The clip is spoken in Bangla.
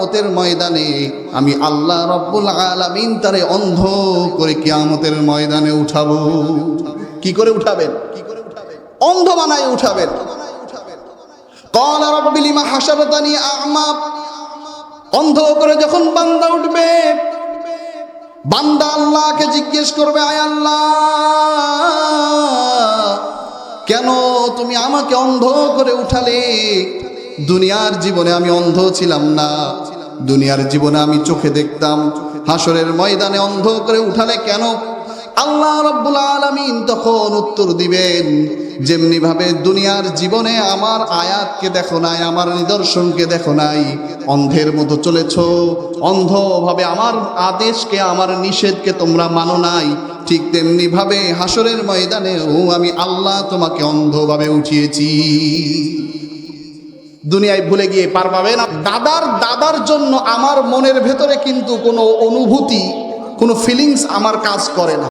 কিয়ামতের ময়দানে আমি আল্লাহ রাব্বুল আলামিন তারে অন্ধ করে কিয়ামতের ময়দানে উঠাবো। কি করে উঠাবেন? অন্ধ বানায় উঠাবেন। ক্বালা রাব্বি লিমা হাশারতানি আ'মা। অন্ধ করে যখন বান্দা উঠবে, বান্দা আল্লাহকে জিজ্ঞেস করবে, আয় আল্লাহ, কেন তুমি আমাকে অন্ধ করে উঠালে? দুনিয়ার জীবনে আমি অন্ধ ছিলাম না, দুনিয়ার জীবনে আমি চোখে দেখতাম, হাসরের ময়দানে অন্ধ করে উঠালে কেন? আল্লাহ রাব্বুল আলামিন তখন উত্তর দিবেন, যেমনি ভাবে দুনিয়ার জীবনে আমার আয়াতকে দেখো নাই, আমার নিদর্শনকে দেখো নাই, অন্ধের মতো চলেছো, অন্ধভাবে আমার আদেশকে আমার নিষেধকে তোমরা মানো নাই, ঠিক তেমনি ভাবে হাসরের ময়দানেও আমি আল্লাহ তোমাকে অন্ধভাবে উঠিয়েছি। দুনিয়ায় ভুলে গিয়ে পার পাবে না। দাদার জন্য আমার মনের ভেতরে কিন্তু কোনো অনুভূতি, কোনো ফিলিংস আমার কাজ করে না।